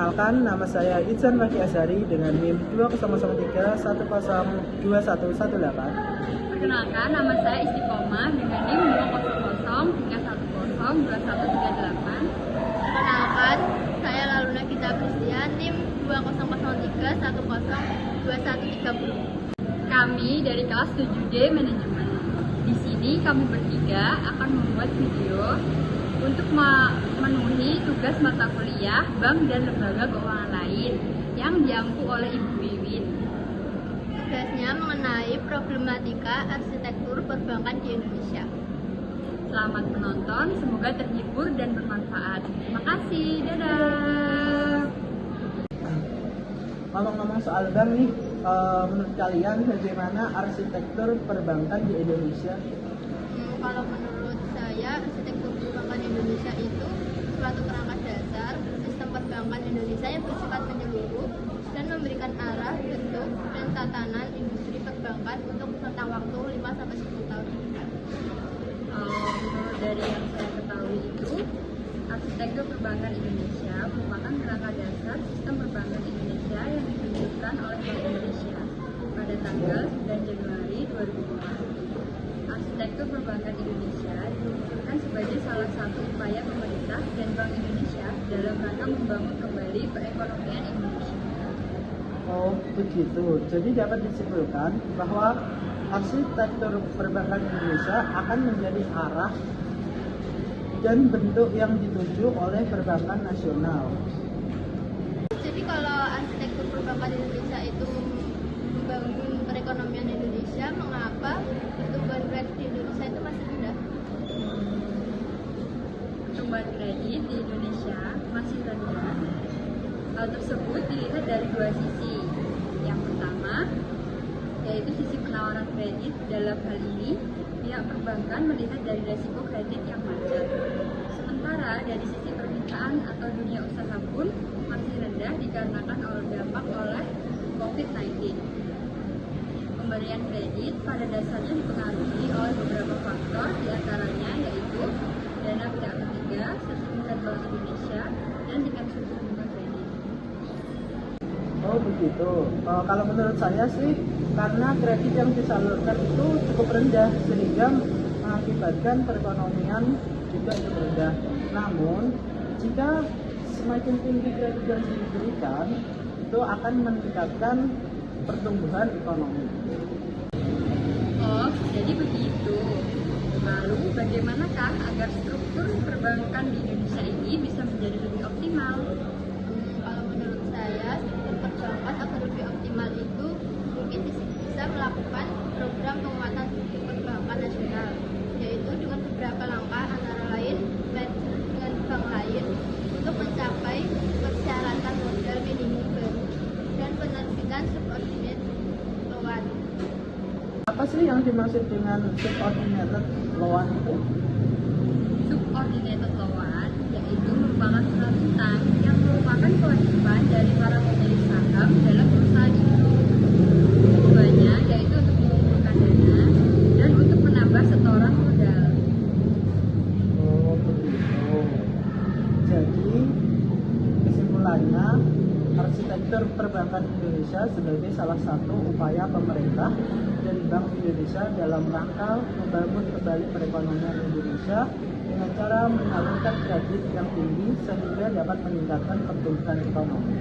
Perkenalkan, nama saya Itzan Wahdi Azhari dengan NIM 2003 102118. Perkenalkan, nama saya Istiqomah dengan NIM 20031102138. Perkenalkan, saya Laluna Gita Pristia, NIM 2003102130. Kami dari kelas 7D Manajemen. Di sini kami bertiga akan membuat video untuk memenuhi tugas mata kuliah bank dan lembaga keuangan lain yang diampu oleh Ibu Wiwin. Tugasnya mengenai problematika arsitektur perbankan di Indonesia. Selamat menonton, semoga terhibur dan bermanfaat. Terima kasih, dadah. Ngomong-ngomong soal bank nih, menurut kalian bagaimana arsitektur perbankan di Indonesia? Kalau menurut saya, arsitektur perbankan Indonesia itu suatu kerangka dasar sistem perbankan Indonesia yang bersifat menyeluruh dan memberikan arah, bentuk, dan tatanan industri perbankan untuk rentang waktu 5-10 tahun ke depan. Dari yang saya ketahui itu, arsitektur perbankan Indonesia merupakan kerangka dasar sistem perbankan Indonesia yang ditunjukkan oleh Bank Indonesia pada tanggal 9 Januari 2005. Arsitektur perbankan Indonesia diluncurkan sebagai salah satu upaya pemerintah dan Bank Indonesia dalam rangka membangun kembali perekonomian Indonesia. Oh, begitu. Jadi dapat disimpulkan bahwa arsitektur perbankan Indonesia akan menjadi arah dan bentuk yang dituju oleh perbankan nasional. Jadi kalau arsitektur perbankan Indonesia itu membangun perekonomian Indonesia, mengapa pertumbuhan kredit di Indonesia itu masih rendah? Pertumbuhan kredit di Indonesia masih rendah. Hal tersebut dilihat dari dua sisi. Yang pertama, yaitu sisi penawaran kredit. Dalam hal ini, pihak perbankan melihat dari resiko kredit yang macet. Sementara dari sisi permintaan atau dunia usaha pun masih rendah dikarenakan dampak oleh COVID-19. Pemberian kredit pada dasarnya dipengaruhi oleh beberapa faktor, diantaranya yaitu dana pihak ketiga, sertifikat Bank Indonesia, dan tingkat suku bunga kredit. Oh begitu. Kalau menurut saya sih, karena kredit yang disalurkan itu cukup rendah sehingga mengakibatkan perekonomian juga cukup rendah. Namun, jika semakin tinggi kredit yang diberikan, itu akan meningkatkan pertumbuhan ekonomi. Oh, jadi begitu. Lalu, bagaimanakah agar struktur perbankan di Indonesia ini bisa menjadi lebih optimal? Kalau menurut saya, struktur perbankan agar lebih optimal itu mungkin bisa melakukan program penguatan struktur perbankan nasional, yaitu dengan beberapa langkah antara lain merger dengan bank lain untuk mencapai persyaratan modal minimum baru dan penerbitan subordinate loan. Apa sih yang dimaksud dengan subordinated loan itu? Subordinated loan yaitu merupakan surat utang yang merupakan kewajiban dari para pemilik saham dalam perusahaan itu. Tujuannya yaitu untuk mengumpulkan dana dan untuk menambah setoran modal. Oh begitu. Jadi kesimpulannya, arsitektur perbankan Indonesia sebagai salah satu upaya pemerintah dan Bank Indonesia dalam rangka membangun kembali perekonomian Indonesia dengan cara menyalurkan kredit yang tinggi sehingga dapat meningkatkan pertumbuhan ekonomi.